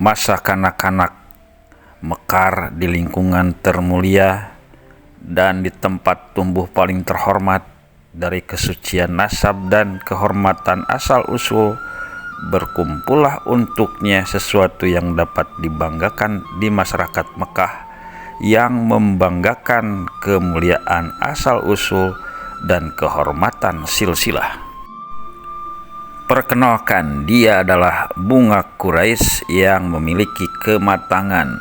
masa kanak-kanak mekar di lingkungan termulia dan di tempat tumbuh paling terhormat dari kesucian nasab dan kehormatan asal-usul, berkumpullah untuknya sesuatu yang dapat dibanggakan di masyarakat Mekah, yang membanggakan kemuliaan asal-usul dan kehormatan silsilah. Perkenalkan, dia adalah bunga Quraisy yang memiliki kematangan,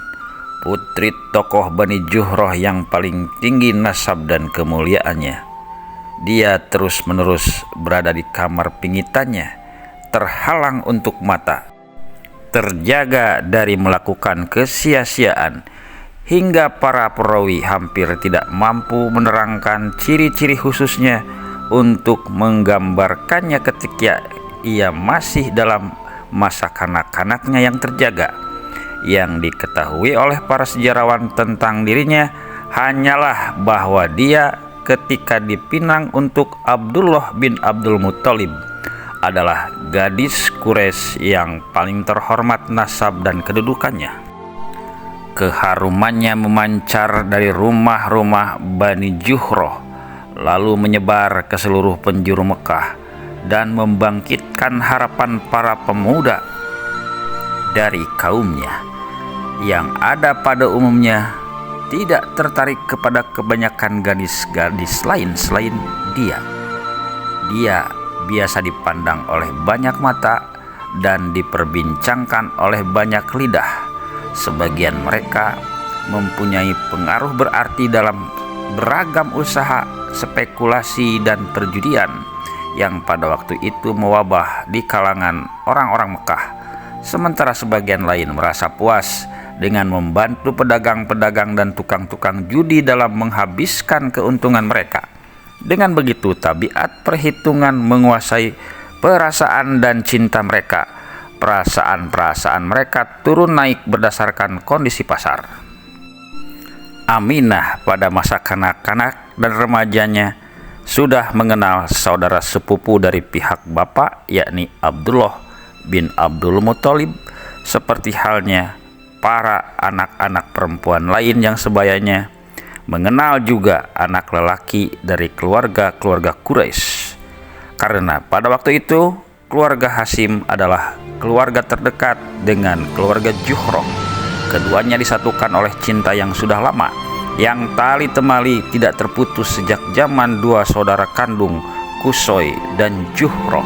putri tokoh Bani Juhroh yang paling tinggi nasab dan kemuliaannya. Dia terus-menerus berada di kamar pingitannya, terhalang untuk mata, terjaga dari melakukan kesia-siaan, hingga para perawi hampir tidak mampu menerangkan ciri-ciri khususnya untuk menggambarkannya ketika ia masih dalam masa kanak-kanaknya yang terjaga. Yang diketahui oleh para sejarawan tentang dirinya hanyalah bahwa dia ketika dipinang untuk Abdullah bin Abdul Muthalib adalah gadis Quraisy yang paling terhormat nasab dan kedudukannya. Keharumannya memancar dari rumah-rumah Bani Juhroh, lalu menyebar ke seluruh penjuru Mekah dan membangkitkan harapan para pemuda dari kaumnya yang ada pada umumnya tidak tertarik kepada kebanyakan gadis-gadis lain selain dia. Dia biasa dipandang oleh banyak mata dan diperbincangkan oleh banyak lidah. Sebagian mereka mempunyai pengaruh berarti dalam beragam usaha spekulasi dan perjudian yang pada waktu itu mewabah di kalangan orang-orang Mekah. Sementara sebagian lain merasa puas dengan membantu pedagang-pedagang dan tukang-tukang judi dalam menghabiskan keuntungan mereka. Dengan begitu, tabiat perhitungan menguasai perasaan dan cinta mereka. Perasaan-perasaan mereka turun naik berdasarkan kondisi pasar. Aminah pada masa kanak-kanak dan remajanya sudah mengenal saudara sepupu dari pihak bapak, yakni Abdullah bin Abdul Muthalib, seperti halnya para anak-anak perempuan lain yang sebayanya mengenal juga anak lelaki dari keluarga-keluarga Quraisy. Karena pada waktu itu keluarga Hashim adalah keluarga terdekat dengan keluarga Juhroh. Keduanya disatukan oleh cinta yang sudah lama, yang tali temali tidak terputus sejak zaman dua saudara kandung Qusay dan Juhroh.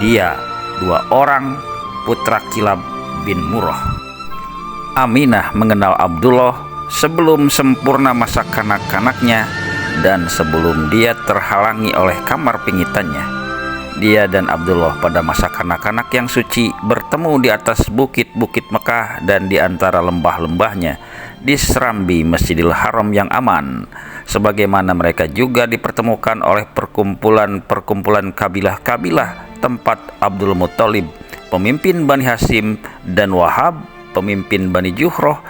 Dia dua orang putra Kilab bin Murrah. Aminah mengenal Abdullah sebelum sempurna masa kanak-kanaknya dan sebelum dia terhalangi oleh kamar pingitannya. Dia dan Abdullah pada masa kanak-kanak yang suci bertemu di atas bukit-bukit Mekah dan di antara lembah-lembahnya di serambi Masjidil Haram yang aman, sebagaimana mereka juga dipertemukan oleh perkumpulan-perkumpulan kabilah-kabilah tempat Abdul Muthalib, pemimpin Bani Hashim, dan Wahab, pemimpin Bani Juhroh,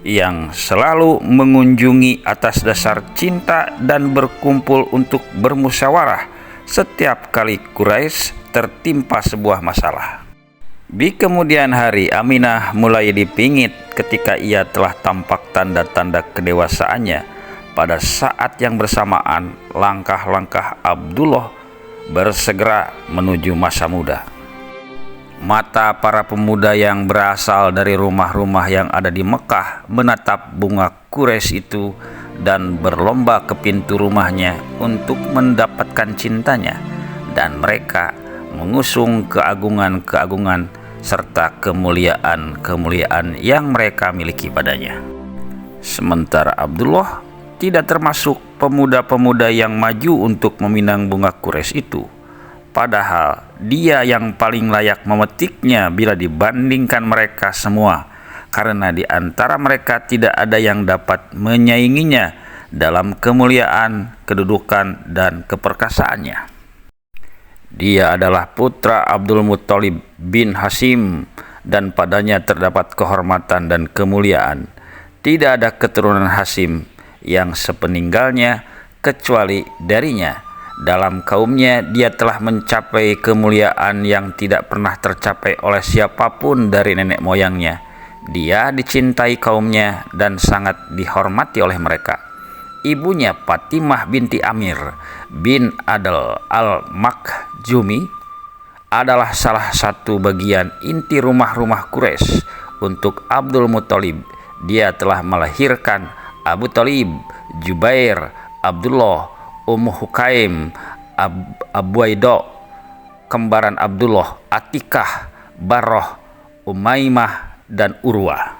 yang selalu mengunjungi atas dasar cinta dan berkumpul untuk bermusyawarah setiap kali Quraisy tertimpa sebuah masalah. Di kemudian hari, Aminah mulai dipingit ketika ia telah tampak tanda-tanda kedewasaannya. Pada saat yang bersamaan, langkah-langkah Abdullah bersegera menuju masa muda. Mata para pemuda yang berasal dari rumah-rumah yang ada di Mekah menatap bunga Quraisy itu dan berlomba ke pintu rumahnya untuk mendapatkan cintanya, dan mereka mengusung keagungan-keagungan serta kemuliaan-kemuliaan yang mereka miliki padanya. Sementara Abdullah tidak termasuk pemuda-pemuda yang maju untuk meminang bunga Quraisy itu, padahal dia yang paling layak memetiknya bila dibandingkan mereka semua, karena di antara mereka tidak ada yang dapat menyainginya dalam kemuliaan, kedudukan, dan keperkasaannya. Dia adalah putra Abdul Muthalib bin Hashim, dan padanya terdapat kehormatan dan kemuliaan. Tidak ada keturunan Hashim yang sepeninggalnya kecuali darinya. Dalam kaumnya dia telah mencapai kemuliaan yang tidak pernah tercapai oleh siapapun dari nenek moyangnya. Dia dicintai kaumnya dan sangat dihormati oleh mereka. Ibunya Fatimah binti Amir bin Adl al-Makhzumi adalah salah satu bagian inti rumah-rumah Quraisy untuk Abdul Muthalib. Dia telah melahirkan Abu Thalib, Jubair, Abdullah, Ummu Hukaim, Abuaido, kembaran Abdullah, Atikah, Barroh, Umaymah, dan Urwah.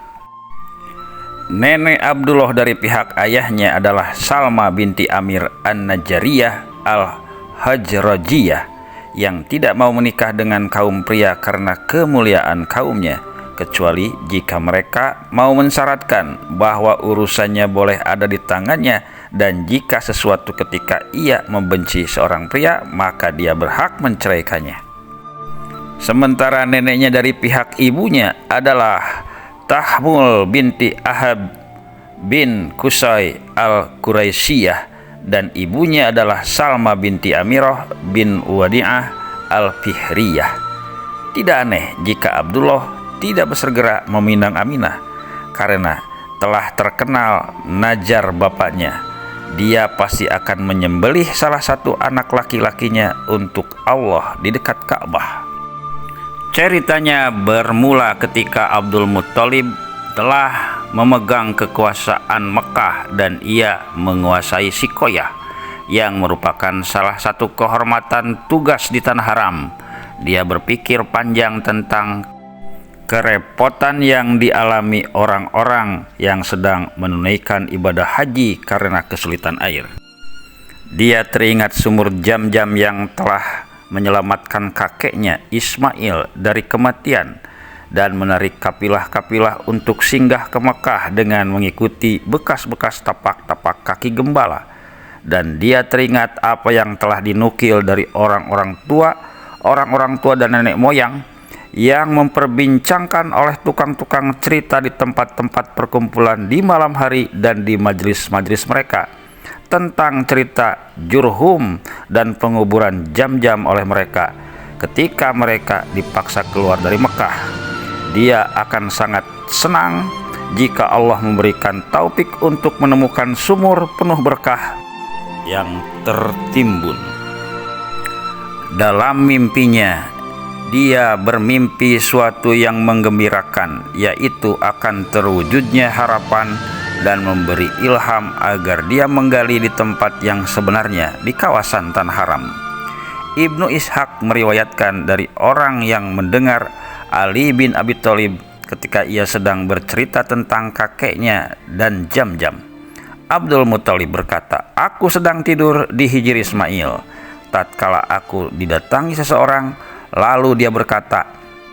Nenek Abdullah dari pihak ayahnya adalah Salma binti Amir an-Najjariyah al-Hajrajiyah yang tidak mau menikah dengan kaum pria karena kemuliaan kaumnya, kecuali jika mereka mau mensyaratkan bahwa urusannya boleh ada di tangannya, dan jika sesuatu ketika ia membenci seorang pria maka dia berhak menceraikannya. Sementara neneknya dari pihak ibunya adalah Tahmul binti Ahab bin Qusay al-Quraisyiyah, dan ibunya adalah Salma binti Amirah bin Wadi'ah al-Fihriyah. Tidak aneh jika Abdullah tidak bersegera meminang Aminah, karena telah terkenal najar bapaknya. Dia pasti akan menyembelih salah satu anak laki-lakinya untuk Allah di dekat Ka'bah. Ceritanya bermula ketika Abdul Muthalib telah memegang kekuasaan Mekah dan ia menguasai Sikoyah, yang merupakan salah satu kehormatan tugas di tanah haram. Dia berpikir panjang tentang kerepotan yang dialami orang-orang yang sedang menunaikan ibadah haji karena kesulitan air. Dia teringat sumur Jam-Jam yang telah menyelamatkan kakeknya Ismail dari kematian dan menarik kapilah-kapilah untuk singgah ke Mekah dengan mengikuti bekas-bekas tapak-tapak kaki gembala. Dan dia teringat apa yang telah dinukil dari orang-orang tua dan nenek moyang yang memperbincangkan oleh tukang-tukang cerita di tempat-tempat perkumpulan di malam hari dan di majelis-majelis mereka, tentang cerita Jurhum dan penguburan Jam-Jam oleh mereka ketika mereka dipaksa keluar dari Mekah. Dia akan sangat senang jika Allah memberikan taufik untuk menemukan sumur penuh berkah yang tertimbun. Dalam mimpinya, dia bermimpi suatu yang menggembirakan, yaitu akan terwujudnya harapan dan memberi ilham agar dia menggali di tempat yang sebenarnya di kawasan Tanah Haram. Ibnu Ishaq meriwayatkan dari orang yang mendengar Ali bin Abi Thalib ketika ia sedang bercerita tentang kakeknya dan Jam-Jam. Abdul Muthalib berkata, "Aku sedang tidur di hijri Ismail. Tatkala aku didatangi seseorang, lalu dia berkata,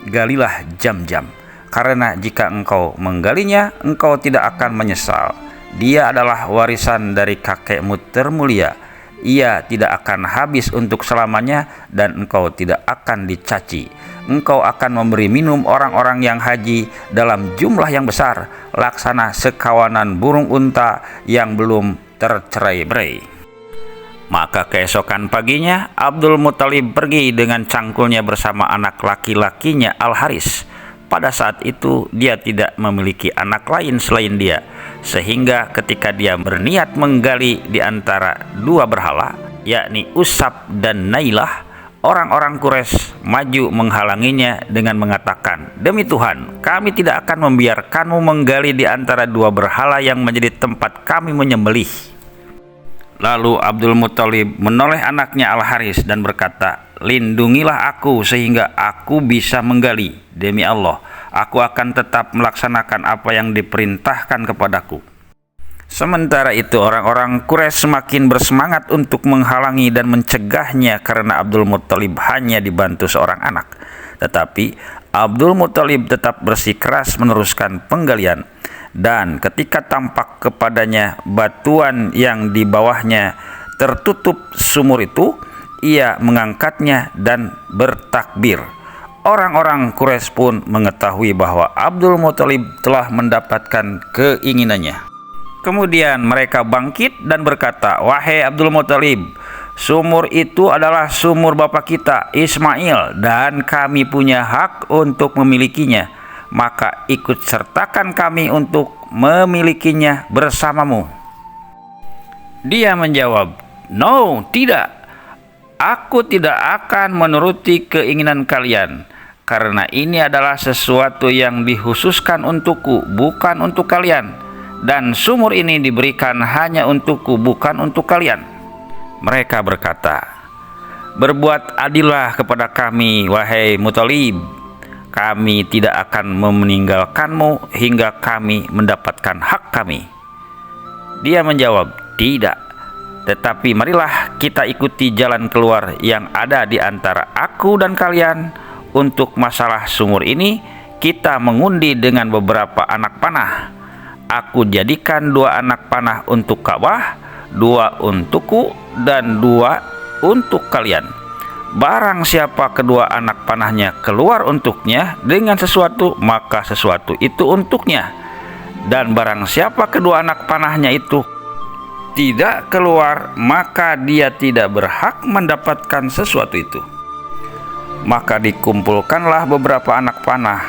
'Galilah Jam-Jam, karena jika engkau menggalinya, engkau tidak akan menyesal. Dia adalah warisan dari kakekmu termulia. Ia tidak akan habis untuk selamanya dan engkau tidak akan dicaci. Engkau akan memberi minum orang-orang yang haji dalam jumlah yang besar, laksana sekawanan burung unta yang belum tercerai-berai.'" Maka keesokan paginya Abdul Muthalib pergi dengan cangkulnya bersama anak laki-lakinya Al-Haris. Pada saat itu dia tidak memiliki anak lain selain dia, sehingga ketika dia berniat menggali di antara dua berhala, yakni Usab dan Nailah, orang-orang Quraisy maju menghalanginya dengan mengatakan, "Demi Tuhan, kami tidak akan membiarkanmu menggali di antara dua berhala yang menjadi tempat kami menyembelih." Lalu Abdul Muthalib menoleh anaknya Al-Haris dan berkata, "Lindungilah aku sehingga aku bisa menggali. Demi Allah, aku akan tetap melaksanakan apa yang diperintahkan kepadaku." Sementara itu orang-orang Quraisy semakin bersemangat untuk menghalangi dan mencegahnya karena Abdul Muthalib hanya dibantu seorang anak. Tetapi Abdul Muthalib tetap bersikeras meneruskan penggalian. Dan ketika tampak kepadanya batuan yang di bawahnya tertutup sumur itu, ia mengangkatnya dan bertakbir. Orang-orang Quraisy pun mengetahui bahwa Abdul Muthalib telah mendapatkan keinginannya. Kemudian mereka bangkit dan berkata, "Wahai Abdul Muthalib, sumur itu adalah sumur bapak kita Ismail dan kami punya hak untuk memilikinya. maka ikut sertakan kami untuk memilikinya bersamamu." Dia menjawab, "No, tidak. Aku tidak akan menuruti keinginan kalian, karena ini adalah sesuatu yang dikhususkan untukku, bukan untuk kalian. Dan sumur ini diberikan hanya untukku, bukan untuk kalian." Mereka berkata, "Berbuat adillah kepada kami, wahai Muthalib. Kami tidak akan meninggalkanmu hingga kami mendapatkan hak kami." Dia menjawab, "Tidak. Tetapi marilah kita ikuti jalan keluar yang ada di antara aku dan kalian. Untuk masalah sumur ini, kita mengundi dengan beberapa anak panah. Aku jadikan 2 anak panah untuk Ka'bah, 2 untukku, dan 2 untuk kalian. Barang siapa kedua anak panahnya keluar untuknya dengan sesuatu, maka sesuatu itu untuknya. Dan barang siapa kedua anak panahnya itu tidak keluar, maka dia tidak berhak mendapatkan sesuatu itu." Maka dikumpulkanlah beberapa anak panah.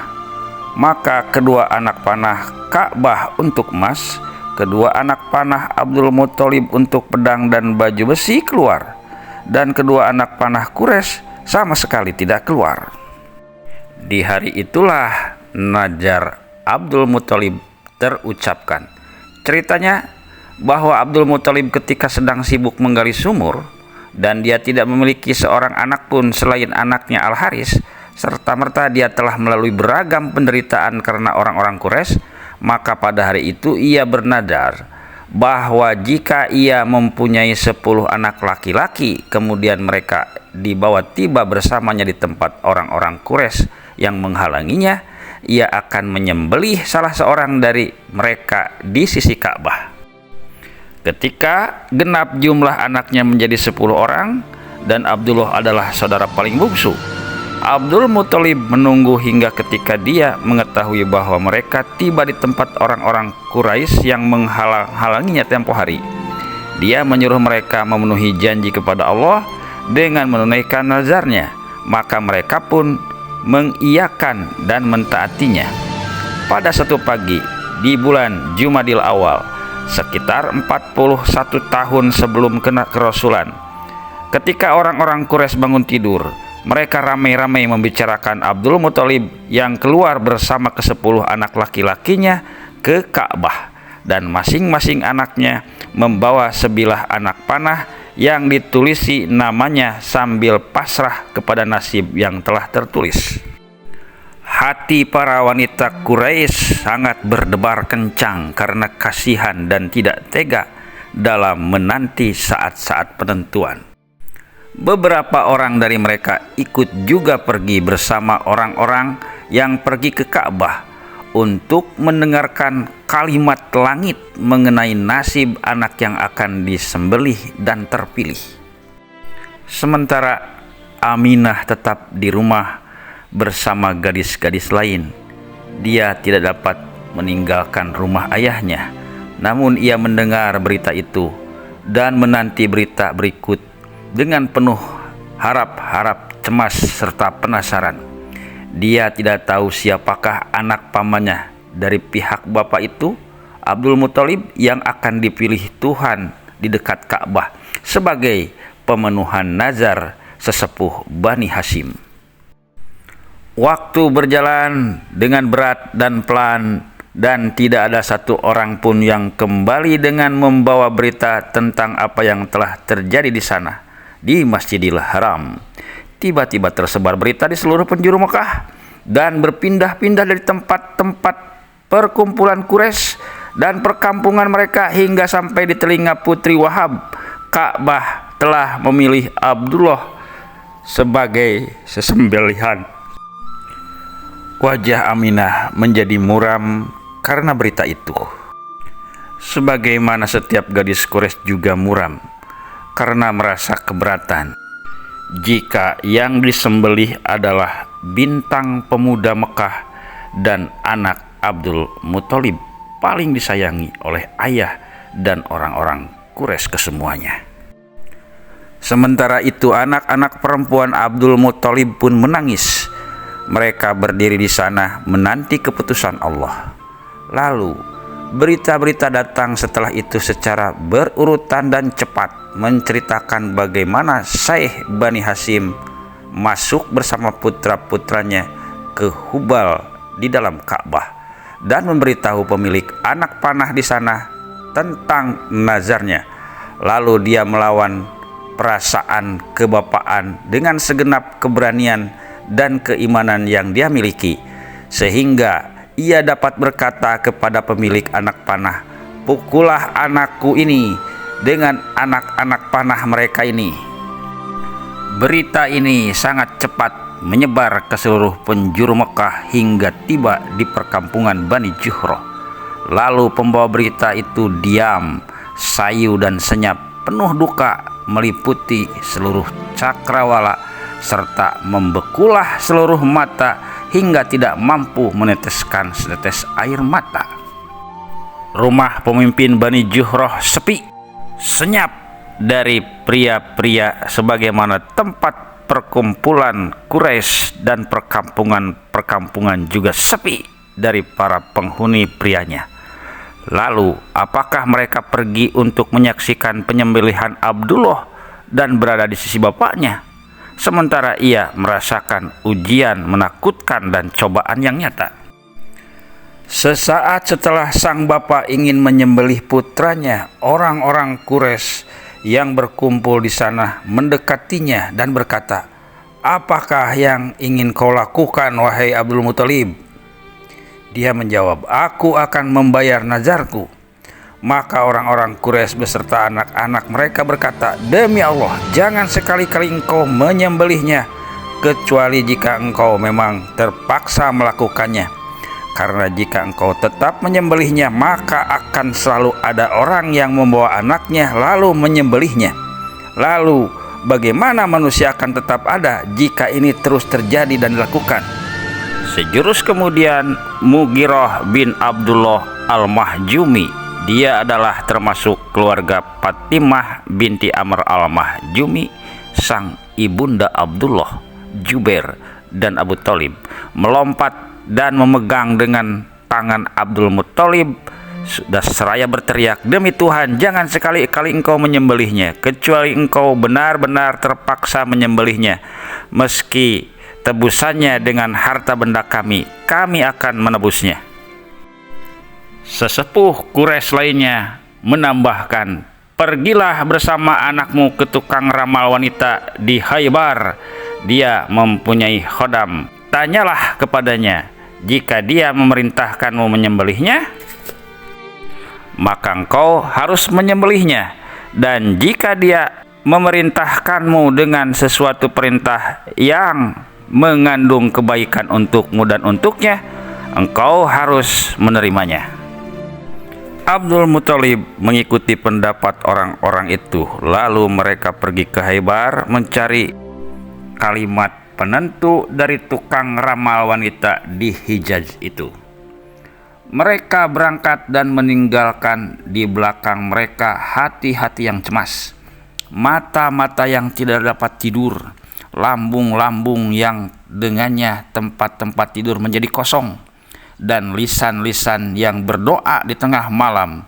Maka kedua anak panah Ka'bah untuk emas, kedua anak panah Abdul Muthalib untuk pedang dan baju besi keluar, dan kedua anak panah Quraisy sama sekali tidak keluar. Di hari itulah nazar Abdul Muthalib terucapkan. Ceritanya bahwa Abdul Muthalib ketika sedang sibuk menggali sumur, dan dia tidak memiliki seorang anak pun selain anaknya Al-Haris, serta-merta dia telah melalui beragam penderitaan karena orang-orang Quraisy, maka pada hari itu ia bernadar bahwa jika ia mempunyai 10 anak laki-laki, kemudian mereka dibawa tiba bersamanya di tempat orang-orang Quraisy yang menghalanginya, ia akan menyembelih salah seorang dari mereka di sisi Ka'bah. Ketika genap jumlah anaknya menjadi 10 orang, dan Abdullah adalah saudara paling bungsu, Abdul Muthalib menunggu hingga ketika dia mengetahui bahwa mereka tiba di tempat orang-orang Quraisy yang menghalang-halanginya tempo hari. Dia menyuruh mereka memenuhi janji kepada Allah dengan menunaikan nazarnya, maka mereka pun mengiyakan dan mentaatinya. Pada satu pagi di bulan Jumadil Awal, sekitar 41 tahun sebelum kerasulan, ketika orang-orang Quraisy bangun tidur, mereka ramai-ramai membicarakan Abdul Muthalib yang keluar bersama ke-10 anak laki-lakinya ke Ka'bah, dan masing-masing anaknya membawa sebilah anak panah yang ditulisi namanya sambil pasrah kepada nasib yang telah tertulis. Hati para wanita Quraisy sangat berdebar kencang karena kasihan dan tidak tega dalam menanti saat-saat penentuan. Beberapa orang dari mereka ikut juga pergi bersama orang-orang yang pergi ke Ka'bah untuk mendengarkan kalimat langit mengenai nasib anak yang akan disembelih dan terpilih. Sementara Aminah tetap di rumah bersama gadis-gadis lain. Dia tidak dapat meninggalkan rumah ayahnya, namun ia mendengar berita itu dan menanti berita berikut dengan penuh harap-harap, cemas, serta penasaran. Dia tidak tahu siapakah anak pamannya dari pihak bapak itu, Abdul Muthalib, yang akan dipilih Tuhan di dekat Ka'bah sebagai pemenuhan nazar sesepuh Bani Hashim. Waktu berjalan dengan berat dan pelan, dan tidak ada satu orang pun yang kembali dengan membawa berita tentang apa yang telah terjadi di sana, di Masjidil Haram. Tiba-tiba tersebar berita di seluruh penjuru Mekah dan berpindah-pindah dari tempat-tempat perkumpulan Quraisy dan perkampungan mereka hingga sampai di telinga Putri Wahab. Ka'bah telah memilih Abdullah sebagai sesembelihan. Wajah Aminah menjadi muram karena berita itu, sebagaimana setiap gadis Quraisy juga muram karena merasa keberatan jika yang disembelih adalah bintang pemuda Mekah dan anak Abdul Muthalib, paling disayangi oleh ayah dan orang-orang Quraisy kesemuanya. Sementara itu anak-anak perempuan Abdul Muthalib pun menangis Mereka berdiri di sana menanti keputusan Allah. Lalu berita-berita datang setelah itu secara berurutan dan cepat menceritakan bagaimana Syekh Bani Hasyim masuk bersama putra-putranya ke Hubal di dalam Ka'bah dan memberitahu pemilik anak panah di sana tentang nazarnya. Lalu dia melawan perasaan kebapaan dengan segenap keberanian dan keimanan yang dia miliki, sehingga ia dapat berkata kepada pemilik anak panah, "Pukullah anakku ini dengan anak-anak panah mereka ini." Berita ini sangat cepat menyebar ke seluruh penjuru Mekah hingga tiba di perkampungan Bani Juhroh. Lalu pembawa berita itu diam, sayu dan senyap, penuh duka meliputi seluruh cakrawala, serta membekulah seluruh mata hingga tidak mampu meneteskan setetes air mata. Rumah pemimpin Bani Juhroh sepi, senyap dari pria-pria sebagaimana tempat perkumpulan Quraisy, dan perkampungan juga sepi dari para penghuni prianya. Lalu apakah mereka pergi untuk menyaksikan penyembelihan Abdullah dan berada di sisi bapaknya, sementara ia merasakan ujian menakutkan dan cobaan yang nyata? Sesaat setelah sang bapak ingin menyembelih putranya, orang-orang Quraisy yang berkumpul di sana mendekatinya dan berkata, "Apakah yang ingin kau lakukan, wahai Abdul Muthalib?" Dia menjawab, "Aku akan membayar nazarku." Maka orang-orang Quraisy beserta anak-anak mereka berkata, "Demi Allah, jangan sekali-kali engkau menyembelihnya, kecuali jika engkau memang terpaksa melakukannya. Karena jika engkau tetap menyembelihnya, maka akan selalu ada orang yang membawa anaknya lalu menyembelihnya. Lalu bagaimana manusia akan tetap ada jika ini terus terjadi dan dilakukan?" Sejurus kemudian Mughirah bin Abdullah Al-Mahjumi, dia adalah termasuk keluarga Fatimah binti Amr Al-Mahjumi, sang ibunda Abdullah, Jubair, dan Abu Thalib, melompat dan memegang dengan tangan Abdul Muthalib sudah seraya berteriak, "Demi Tuhan, jangan sekali-kali engkau menyembelihnya, kecuali engkau benar-benar terpaksa menyembelihnya. Meski tebusannya dengan harta benda kami akan menebusnya." Sesepuh Quraisy lainnya menambahkan, "Pergilah bersama anakmu ke tukang ramal wanita di Khaybar. Dia mempunyai khodam. Tanyalah kepadanya, jika dia memerintahkanmu menyembelihnya, maka engkau harus menyembelihnya. Dan jika dia memerintahkanmu dengan sesuatu perintah yang mengandung kebaikan untukmu dan untuknya, engkau harus menerimanya." Abdul Muthalib mengikuti pendapat orang-orang itu. Lalu mereka pergi ke Khaybar mencari kalimat penentu dari tukang ramal wanita di Hijaz itu. Mereka berangkat dan meninggalkan di belakang mereka hati-hati yang cemas, mata-mata yang tidak dapat tidur, lambung-lambung yang dengannya tempat-tempat tidur menjadi kosong, dan lisan-lisan yang berdoa di tengah malam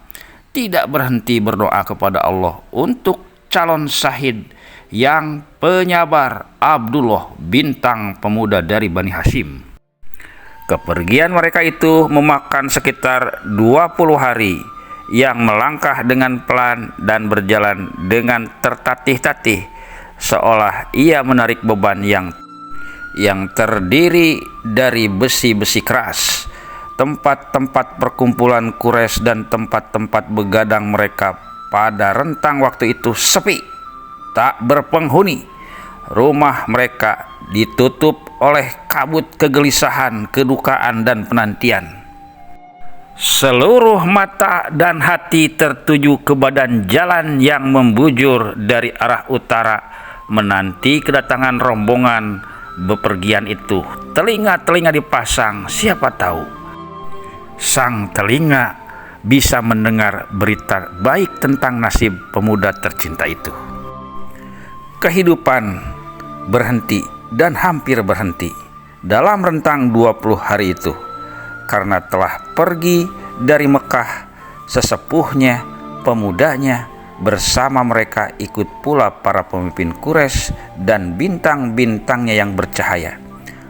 tidak berhenti berdoa kepada Allah untuk calon syahid yang penyabar Abdullah, bintang pemuda dari Bani Hasyim. Kepergian mereka itu memakan sekitar 20 hari, yang melangkah dengan pelan dan berjalan dengan tertatih-tatih, seolah ia menarik beban yang terdiri dari besi-besi keras. Tempat-tempat perkumpulan Quraisy dan tempat-tempat begadang mereka pada rentang waktu itu sepi, tak berpenghuni. Rumah mereka ditutup oleh kabut kegelisahan, kedukaan, dan penantian. Seluruh mata dan hati tertuju ke badan jalan yang membujur dari arah utara, menanti kedatangan rombongan bepergian itu. Telinga-telinga dipasang, siapa tahu sang telinga bisa mendengar berita baik tentang nasib pemuda tercinta itu. Kehidupan berhenti dan hampir berhenti, dalam rentang 20 hari itu, karena telah pergi dari Mekah sesepuhnya, pemudanya, bersama mereka ikut pula para pemimpin Quraisy dan bintang-bintangnya yang bercahaya.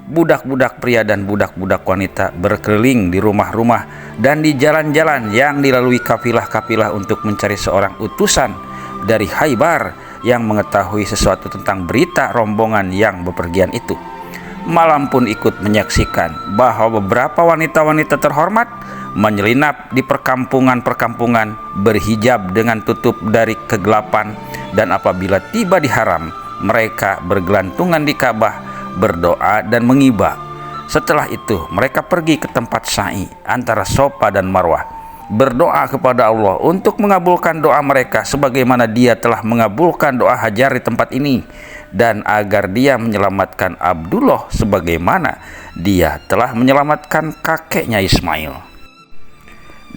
Budak-budak pria dan budak-budak wanita berkeliling di rumah-rumah dan di jalan-jalan yang dilalui kafilah-kafilah untuk mencari seorang utusan dari Khaybar yang mengetahui sesuatu tentang berita rombongan yang bepergian itu. Malam pun ikut menyaksikan bahwa beberapa wanita-wanita terhormat menyelinap di perkampungan-perkampungan berhijab dengan tutup dari kegelapan, dan apabila tiba di haram, mereka bergelantungan di Ka'bah, berdoa dan mengibah. Setelah itu mereka pergi ke tempat sa'i antara Safa dan Marwah, berdoa kepada Allah untuk mengabulkan doa mereka sebagaimana Dia telah mengabulkan doa Hajar di tempat ini, dan agar Dia menyelamatkan Abdullah sebagaimana Dia telah menyelamatkan kakeknya Ismail.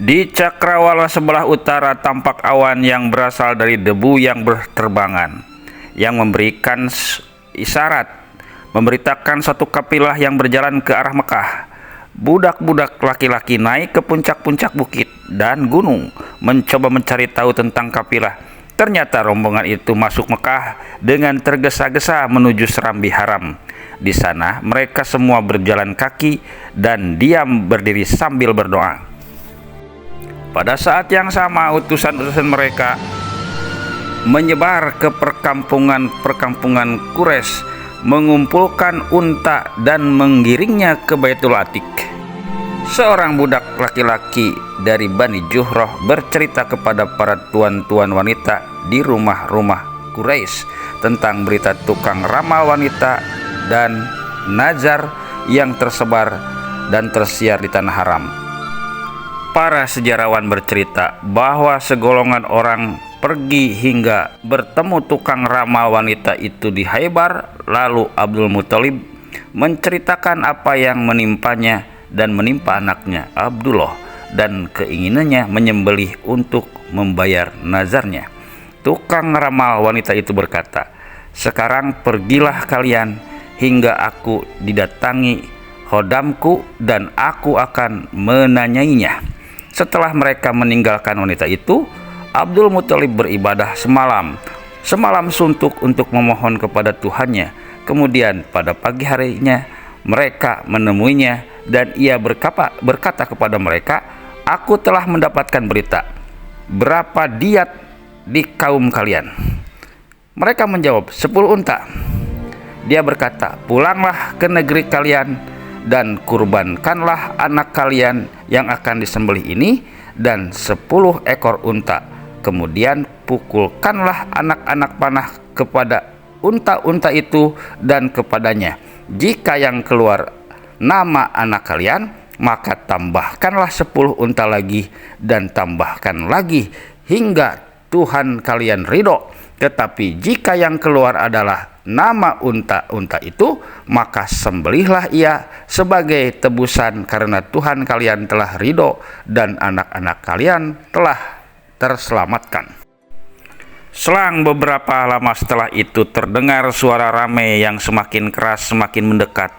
Di cakrawala sebelah utara tampak awan yang berasal dari debu yang berterbangan, yang memberikan isyarat, memberitakan satu kafilah yang berjalan ke arah Mekah. Budak-budak laki-laki naik ke puncak-puncak bukit dan gunung, mencoba mencari tahu tentang kafilah. Ternyata rombongan itu masuk Mekah dengan tergesa-gesa menuju Serambi Haram. Di sana mereka semua berjalan kaki dan diam berdiri sambil berdoa. Pada saat yang sama, utusan-utusan mereka menyebar ke perkampungan-perkampungan Quraisy, mengumpulkan unta dan menggiringnya ke Baitul Atiq. Seorang budak laki-laki dari Bani Juhroh bercerita kepada para tuan-tuan wanita di rumah-rumah Quraisy tentang berita tukang ramal wanita dan nazar yang tersebar dan tersiar di tanah haram. Para sejarawan bercerita bahwa segolongan orang pergi hingga bertemu tukang ramal wanita itu di Khaybar. Lalu Abdul Muthalib menceritakan apa yang menimpanya dan menimpa anaknya Abdullah, dan keinginannya menyembelih untuk membayar nazarnya. Tukang ramal wanita itu berkata, "Sekarang pergilah kalian hingga aku didatangi khodamku dan aku akan menanyainya." Setelah mereka meninggalkan wanita itu, Abdul Muthalib beribadah semalam suntuk untuk memohon kepada Tuhannya. Kemudian pada pagi harinya mereka menemuinya dan ia berkata kepada mereka, "Aku telah mendapatkan berita. Berapa diat di kaum kalian?" Mereka menjawab, 10 unta. Dia berkata, "Pulanglah ke negeri kalian dan kurbankanlah anak kalian yang akan disembelih ini dan 10 ekor unta. Kemudian pukulkanlah anak-anak panah kepada unta-unta itu dan kepadanya. Jika yang keluar nama anak kalian, maka tambahkanlah 10 unta lagi dan tambahkan lagi hingga Tuhan kalian ridho. Tetapi jika yang keluar adalah nama unta-unta itu, maka sembelihlah ia sebagai tebusan karena Tuhan kalian telah ridho dan anak-anak kalian telah terselamatkan." Selang beberapa lama setelah itu terdengar suara ramai yang semakin keras, semakin mendekat.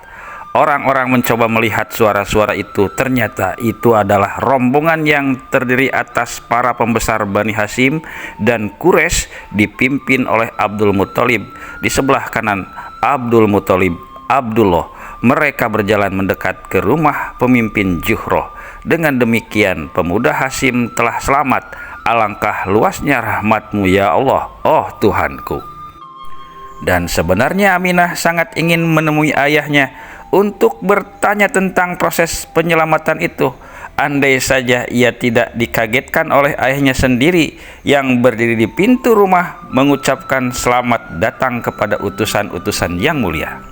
Orang-orang mencoba melihat suara-suara itu. Ternyata itu adalah rombongan yang terdiri atas para pembesar Bani Hashim dan Quraisy dipimpin oleh Abdul Muthalib. Di sebelah kanan Abdul Muthalib, Abdullah. Mereka berjalan mendekat ke rumah pemimpin Juhroh. Dengan demikian pemuda Hashim telah selamat. Alangkah luasnya rahmat-Mu ya Allah, oh Tuhanku. Dan sebenarnya Aminah sangat ingin menemui ayahnya untuk bertanya tentang proses penyelamatan itu. Andai saja ia tidak dikagetkan oleh ayahnya sendiri yang berdiri di pintu rumah mengucapkan selamat datang kepada utusan-utusan yang mulia.